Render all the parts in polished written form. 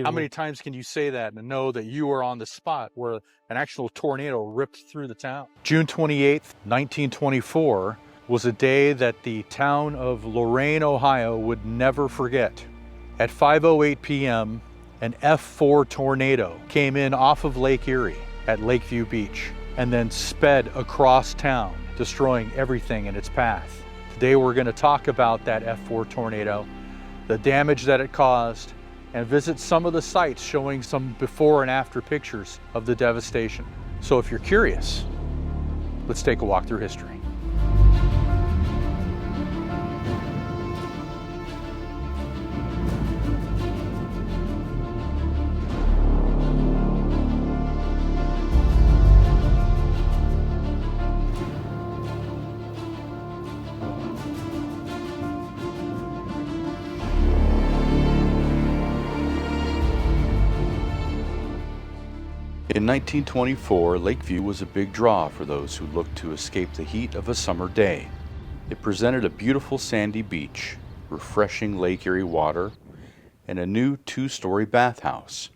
How many times can you say that and know that you were on the spot where an actual tornado ripped through the town? June 28th, 1924 was a day that the town of Lorain, Ohio would never forget. At 5:08 p.m., an F4 tornado came in off of Lake Erie at Lakeview Beach and then sped across town, destroying everything in its path. Today we're going to talk about that F4 tornado, the damage that it caused, and visit some of the sites showing some before and after pictures of the devastation. So if you're curious, let's take a walk through history. In 1924, Lakeview was a big draw for those who looked to escape the heat of a summer day. It presented a beautiful sandy beach, refreshing Lake Erie water, and a new two-story bathhouse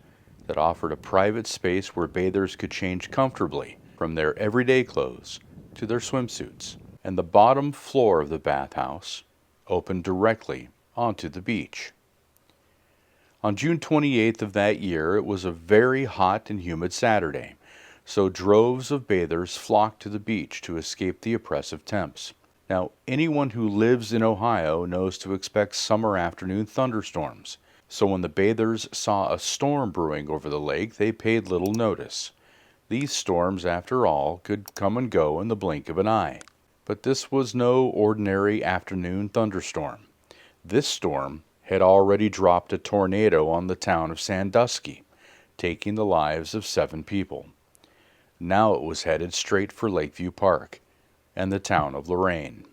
that offered a private space where bathers could change comfortably from their everyday clothes to their swimsuits. And the bottom floor of the bathhouse opened directly onto the beach. On June 28th of that year, it was a very hot and humid Saturday, so droves of bathers flocked to the beach to escape the oppressive temps. Now, anyone who lives in Ohio knows to expect summer afternoon thunderstorms, so when the bathers saw a storm brewing over the lake, they paid little notice. These storms, after all, could come and go in the blink of an eye. But this was no ordinary afternoon thunderstorm. This storm had already dropped a tornado on the town of Sandusky, taking the lives of 7 people. Now it was headed straight for Lakeview Park and the town of Lorain.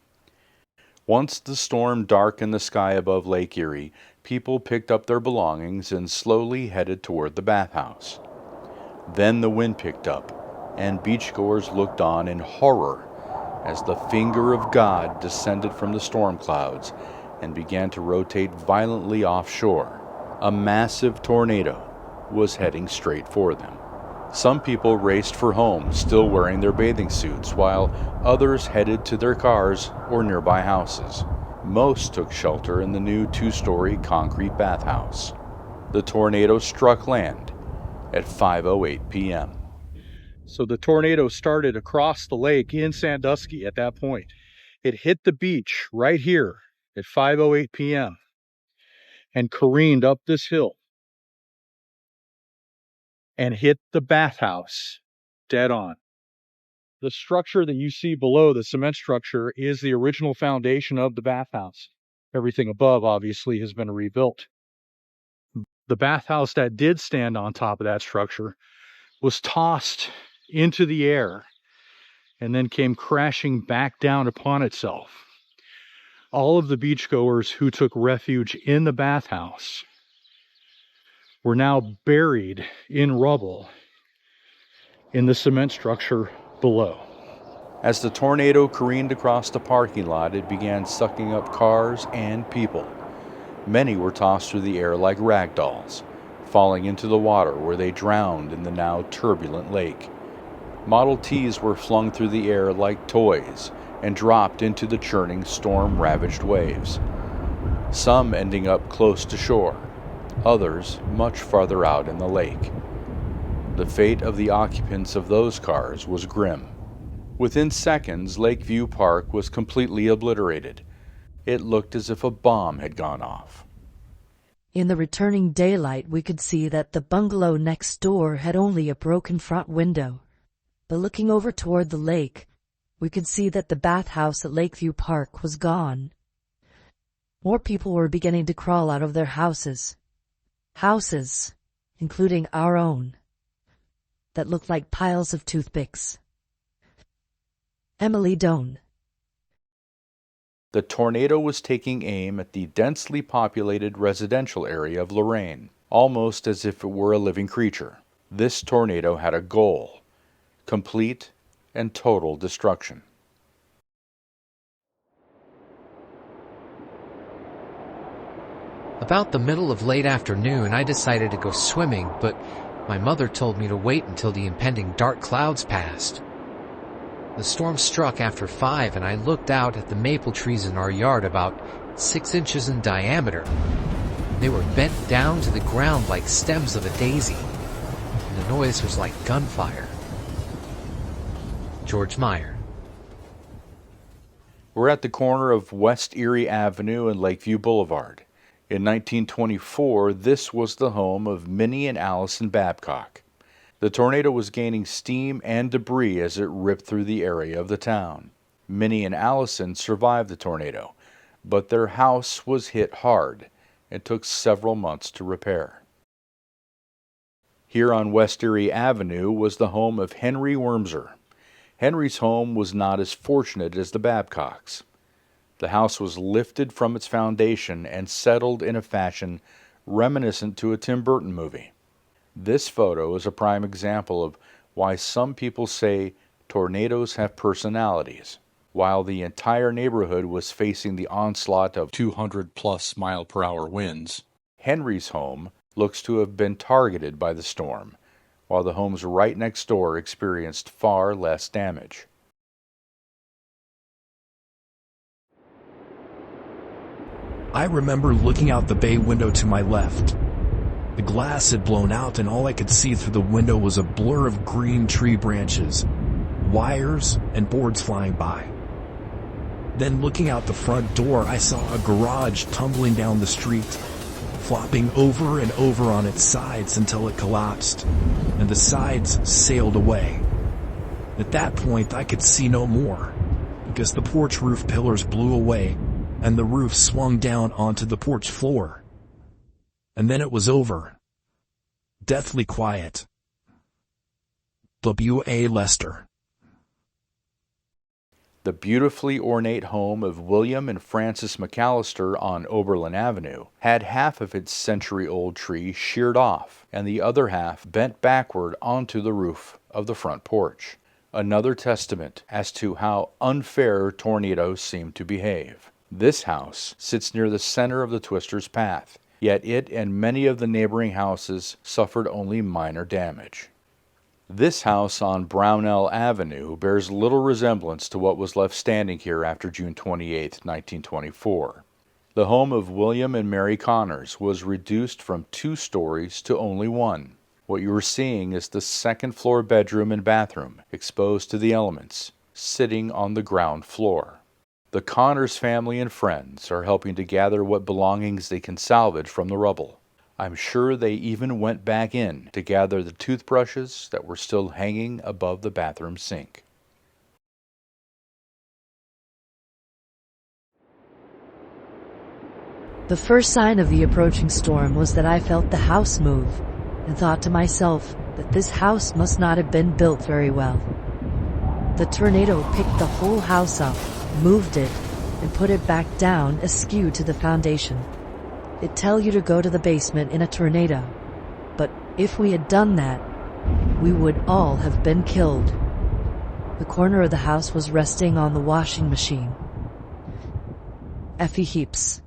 Once the storm darkened the sky above Lake Erie, people picked up their belongings and slowly headed toward the bathhouse. Then the wind picked up, and beachgoers looked on in horror as the finger of God descended from the storm clouds and began to rotate violently offshore. A massive tornado was heading straight for them. Some people raced for home, still wearing their bathing suits, while others headed to their cars or nearby houses. Most took shelter in the new 2-story concrete bathhouse. The tornado struck land at 5:08 p.m. So the tornado started across the lake in Sandusky at that point. It hit the beach right here at 5:08 p.m. and careened up this hill and hit the bathhouse dead on. The structure that you see below, the cement structure, is the original foundation of the bathhouse. Everything above, obviously, has been rebuilt. The bathhouse that did stand on top of that structure was tossed into the air and then came crashing back down upon itself. All of the beachgoers who took refuge in the bathhouse were now buried in rubble in the cement structure below. As the tornado careened across the parking lot, it began sucking up cars and people. Many were tossed through the air like rag dolls, falling into the water where they drowned in the now turbulent lake. Model Ts were flung through the air like toys and dropped into the churning, storm-ravaged waves, some ending up close to shore, others much farther out in the lake. The fate of the occupants of those cars was grim. Within seconds, Lakeview Park was completely obliterated. It looked as if a bomb had gone off. In the returning daylight, we could see that the bungalow next door had only a broken front window. But looking over toward the lake, we could see that the bathhouse at Lakeview Park was gone. More people were beginning to crawl out of their houses. Houses, including our own, that looked like piles of toothpicks. Emily Doan. The tornado was taking aim at the densely populated residential area of Lorain, almost as if it were a living creature. This tornado had a goal: complete and total destruction. About the middle of late afternoon, I decided to go swimming, but my mother told me to wait until the impending dark clouds passed. The storm struck after 5, and I looked out at the maple trees in our yard about 6 inches in diameter. They were bent down to the ground like stems of a daisy, and the noise was like gunfire. George Meyer. We're at the corner of West Erie Avenue and Lakeview Boulevard. In 1924, this was the home of Minnie and Allison Babcock. The tornado was gaining steam and debris as it ripped through the area of the town. Minnie and Allison survived the tornado, but their house was hit hard and took several months to repair. Here on West Erie Avenue was the home of Henry Wormser. Henry's home was not as fortunate as the Babcocks. The house was lifted from its foundation and settled in a fashion reminiscent to a Tim Burton movie. This photo is a prime example of why some people say tornadoes have personalities. While the entire neighborhood was facing the onslaught of 200-plus mile-per-hour winds, Henry's home looks to have been targeted by the storm, while the homes right next door experienced far less damage. I remember looking out the bay window to my left. The glass had blown out and all I could see through the window was a blur of green tree branches, wires, and boards flying by. Then looking out the front door, I saw a garage tumbling down the street, flopping over and over on its sides until it collapsed, and the sides sailed away. At that point, I could see no more, because the porch roof pillars blew away and the roof swung down onto the porch floor. And then it was over. Deathly quiet. W.A. Lester. The beautifully ornate home of William and Frances McAllister on Oberlin Avenue had half of its century-old tree sheared off and the other half bent backward onto the roof of the front porch. Another testament as to how unfair tornadoes seem to behave. This house sits near the center of the twister's path, yet it and many of the neighboring houses suffered only minor damage. This house on Brownell Avenue bears little resemblance to what was left standing here after June 28, 1924. The home of William and Mary Connors was reduced from 2 stories to only 1. What you are seeing is the second-floor bedroom and bathroom, exposed to the elements, sitting on the ground floor. The Connors family and friends are helping to gather what belongings they can salvage from the rubble. I'm sure they even went back in to gather the toothbrushes that were still hanging above the bathroom sink. The first sign of the approaching storm was that I felt the house move, and thought to myself that this house must not have been built very well. The tornado picked the whole house up, moved it, and put it back down askew to the foundation. It tells you to go to the basement in a tornado, but if we had done that, we would all have been killed. The corner of the house was resting on the washing machine. Effie Heaps.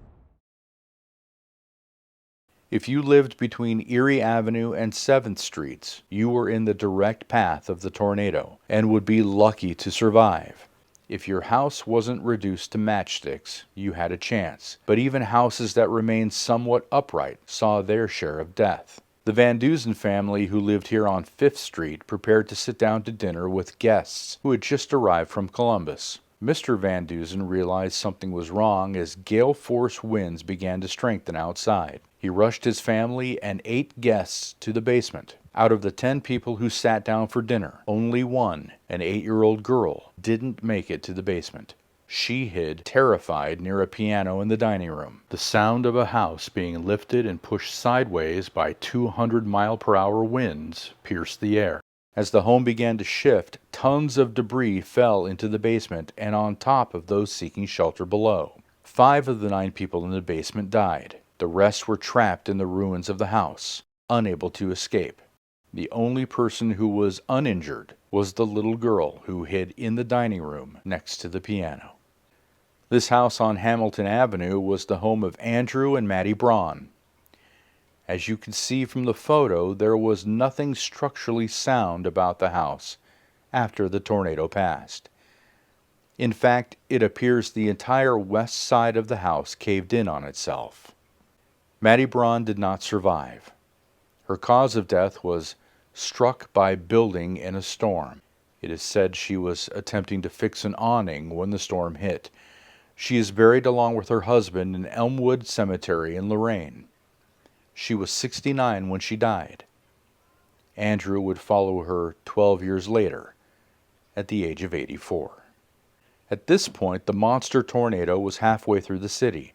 If you lived between Erie Avenue and 7th Streets, you were in the direct path of the tornado and would be lucky to survive. If your house wasn't reduced to matchsticks, you had a chance, but even houses that remained somewhat upright saw their share of death. The Van Dusen family who lived here on 5th Street prepared to sit down to dinner with guests who had just arrived from Columbus. Mr. Van Dusen realized something was wrong as gale-force winds began to strengthen outside. He rushed his family and 8 guests to the basement. Out of the 10 people who sat down for dinner, only one, an 8-year-old girl, didn't make it to the basement. She hid, terrified, near a piano in the dining room. The sound of a house being lifted and pushed sideways by 200-mile-per-hour winds pierced the air. As the home began to shift, tons of debris fell into the basement and on top of those seeking shelter below. 5 of the 9 people in the basement died. The rest were trapped in the ruins of the house, unable to escape. The only person who was uninjured was the little girl who hid in the dining room next to the piano. This house on Hamilton Avenue was the home of Andrew and Mattie Braun. As you can see from the photo, there was nothing structurally sound about the house after the tornado passed. In fact, it appears the entire west side of the house caved in on itself. Maddie Braun did not survive. Her cause of death was struck by building in a storm. It is said she was attempting to fix an awning when the storm hit. She is buried along with her husband in Elmwood Cemetery in Lorain. She was 69 when she died. Andrew would follow her 12 years later, at the age of 84. At this point, the monster tornado was halfway through the city.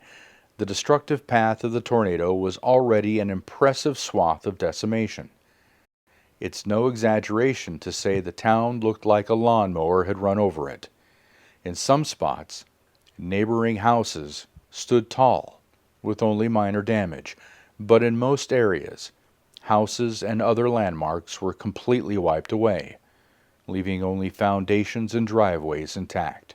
The destructive path of the tornado was already an impressive swath of decimation. It's no exaggeration to say the town looked like a lawnmower had run over it. In some spots, neighboring houses stood tall, with only minor damage, but in most areas, houses and other landmarks were completely wiped away, leaving only foundations and driveways intact.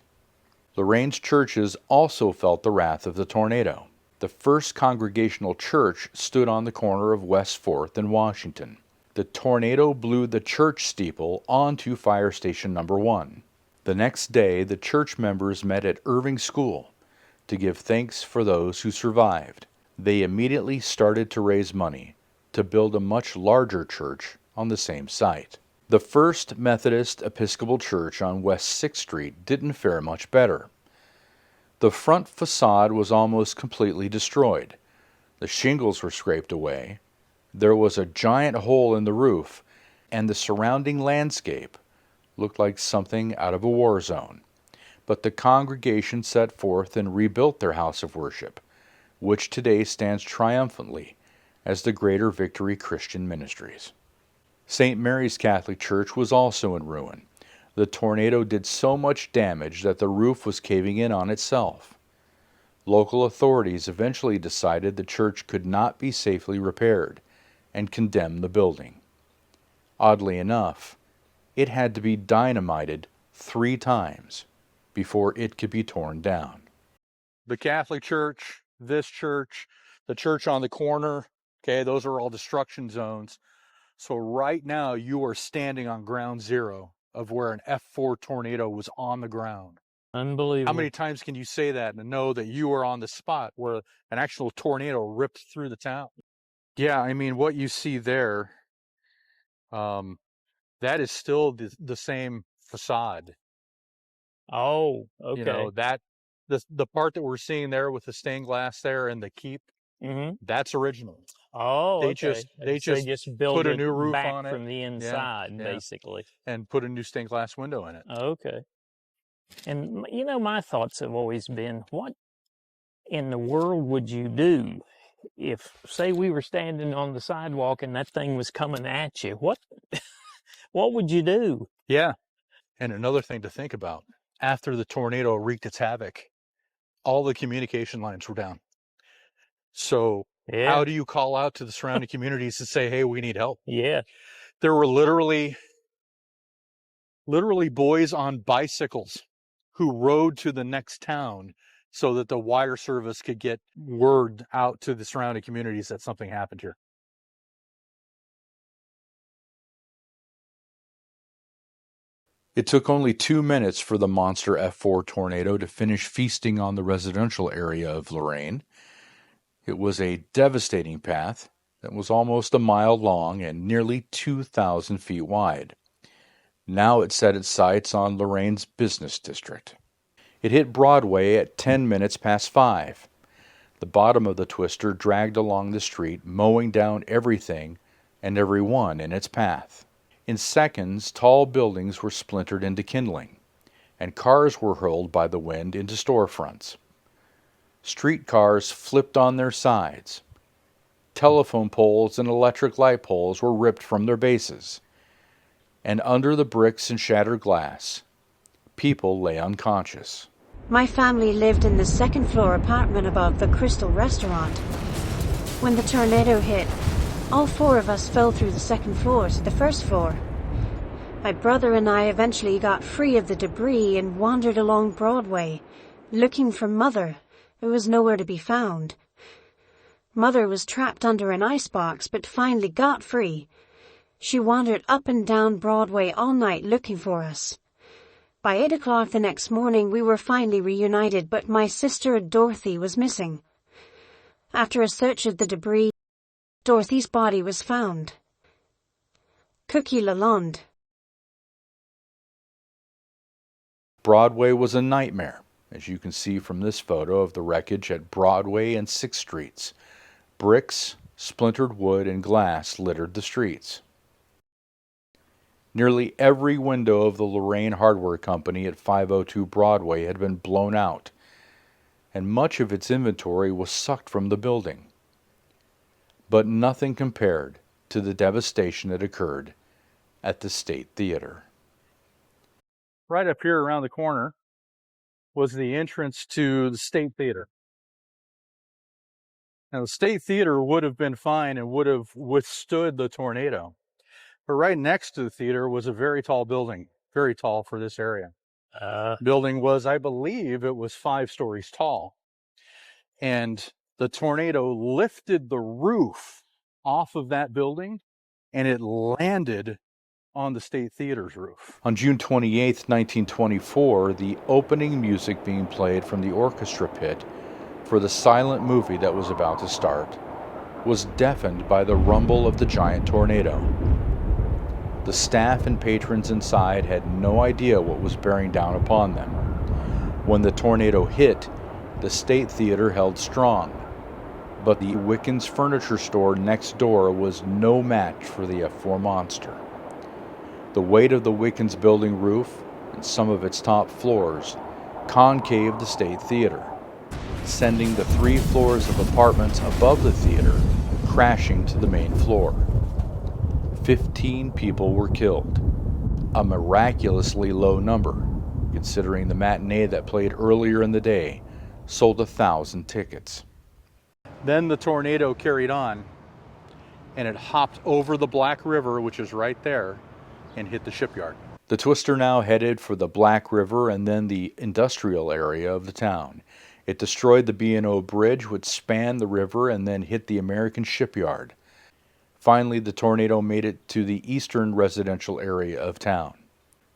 Lorain's churches also felt the wrath of the tornado. The First Congregational Church stood on the corner of West 4th and Washington. The tornado blew the church steeple onto Fire Station Number 1. The next day, the church members met at Irving School to give thanks for those who survived. They immediately started to raise money to build a much larger church on the same site. The First Methodist Episcopal Church on West 6th Street didn't fare much better. The front facade was almost completely destroyed. The shingles were scraped away. There was a giant hole in the roof, and the surrounding landscape looked like something out of a war zone. But the congregation set forth and rebuilt their house of worship, which today stands triumphantly as the Greater Victory Christian Ministries. St. Mary's Catholic Church was also in ruin. The tornado did so much damage that the roof was caving in on itself. Local authorities eventually decided the church could not be safely repaired and condemned the building. Oddly enough, it had to be dynamited 3 times before it could be torn down. The Catholic Church, this church, the church on the corner, okay, those are all destruction zones. So right now you are standing on ground zero of where an F4 tornado was on the ground. Unbelievable. How many times can you say that and know that you are on the spot where an actual tornado ripped through the town? Yeah, I mean, what you see there, that is still the same facade. Oh, okay. You know, that the part that we're seeing there with the stained glass there and the keep, that's original. Oh, They okay. just build put a it new roof back on it. from the inside, Yeah. basically. And put a new stained glass window in it. Okay. And, you know, my thoughts have always been, what in the world would you do if, say, we were standing on the sidewalk and that thing was coming at you? What would you do? Yeah. And another thing to think about, after the tornado wreaked its havoc, all the communication lines were down. So how do you call out to the surrounding communities to say, hey, we need help? Yeah. There were literally boys on bicycles who rode to the next town so that the wire service could get word out to the surrounding communities that something happened here. It took only 2 minutes for the monster F4 tornado to finish feasting on the residential area of Lorain. It was a devastating path that was almost a mile long and nearly 2,000 feet wide. Now it set its sights on Lorain's business district. It hit Broadway at 10 minutes past 5. The bottom of the twister dragged along the street, mowing down everything and everyone in its path. In seconds, tall buildings were splintered into kindling, and cars were hurled by the wind into storefronts. Streetcars flipped on their sides. Telephone poles and electric light poles were ripped from their bases. And under the bricks and shattered glass, people lay unconscious. My family lived in the 2nd floor apartment above the Crystal Restaurant. When the tornado hit, all 4 of us fell through the 2nd floor to the 1st floor. My brother and I eventually got free of the debris and wandered along Broadway, looking for Mother, who was nowhere to be found. Mother was trapped under an icebox but finally got free. She wandered up and down Broadway all night looking for us. By 8 o'clock the next morning we were finally reunited, but my sister Dorothy was missing. After a search of the debris, Dorothy's body was found. Cookie Lalonde. Broadway was a nightmare, as you can see from this photo of the wreckage at Broadway and 6th Streets. Bricks, splintered wood, and glass littered the streets. Nearly every window of the Lorain Hardware Company at 502 Broadway had been blown out, and much of its inventory was sucked from the building. But nothing compared to the devastation that occurred at the State Theater. Right up here around the corner was the entrance to the State Theater. Now, the State Theater would have been fine and would have withstood the tornado. But right next to the theater was a very tall building, very tall for this area. Building was, I believe, it was 5 stories tall. And the tornado lifted the roof off of that building, and it landed on the State Theater's roof. On June 28, 1924, the opening music being played from the orchestra pit for the silent movie that was about to start was deafened by the rumble of the giant tornado. The staff and patrons inside had no idea what was bearing down upon them. When the tornado hit, the State Theater held strong, but the Wickens furniture store next door was no match for the F4 monster. The weight of the Wickens building roof and some of its top floors concaved the State Theater, sending the 3 floors of apartments above the theater crashing to the main floor. 15 people were killed, a miraculously low number, considering the matinee that played earlier in the day sold 1,000 tickets. Then the tornado carried on, and it hopped over the Black River, which is right there, and hit the shipyard. The twister now headed for the Black River and then the industrial area of the town. It destroyed the B&O Bridge, which spanned the river and then hit the American shipyard. Finally, the tornado made it to the eastern residential area of town.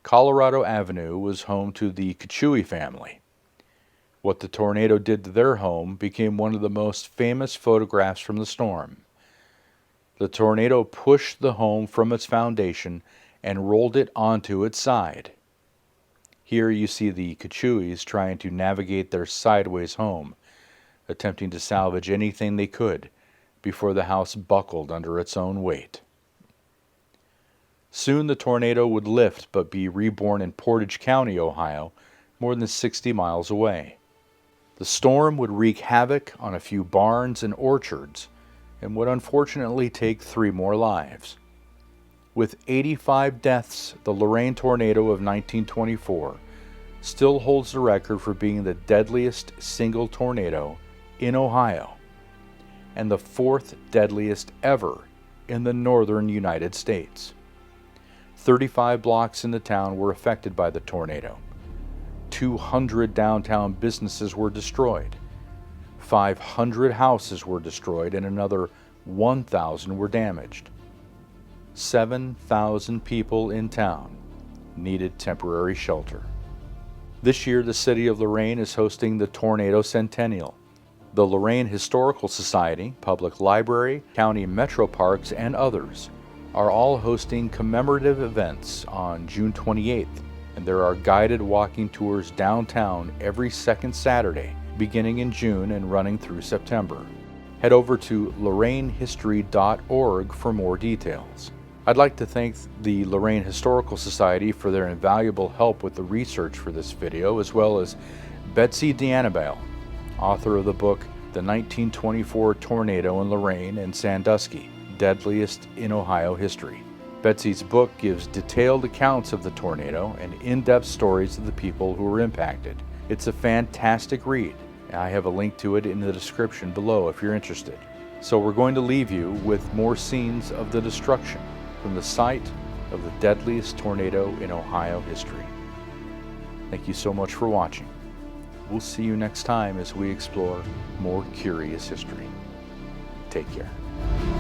Colorado Avenue was home to the Kachui family. What the tornado did to their home became one of the most famous photographs from the storm. The tornado pushed the home from its foundation and rolled it onto its side. Here you see the Kachuis trying to navigate their sideways home, attempting to salvage anything they could before the house buckled under its own weight. Soon the tornado would lift but be reborn in Portage County, Ohio, more than 60 miles away. The storm would wreak havoc on a few barns and orchards and would unfortunately take 3 more lives. With 85 deaths, the Lorain tornado of 1924 still holds the record for being the deadliest single tornado in Ohio and the 4th deadliest ever in the northern United States. 35 blocks in the town were affected by the tornado. 200 downtown businesses were destroyed. 500 houses were destroyed and another 1,000 were damaged. 7,000 people in town needed temporary shelter. This year, the city of Lorain is hosting the Tornado Centennial. The Lorain Historical Society, Public Library, County Metro Parks, and others are all hosting commemorative events on June 28th, and there are guided walking tours downtown every second Saturday, beginning in June and running through September. Head over to lorainhistory.org for more details. I'd like to thank the Lorain Historical Society for their invaluable help with the research for this video, as well as Betsy DeAnnabelle, author of the book The 1924 Tornado in Lorain and Sandusky, Deadliest in Ohio History. Betsy's book gives detailed accounts of the tornado and in-depth stories of the people who were impacted. It's a fantastic read. I have a link to it in the description below if you're interested. So we're going to leave you with more scenes of the destruction from the site of the deadliest tornado in Ohio history. Thank you so much for watching. We'll see you next time as we explore more curious history. Take care.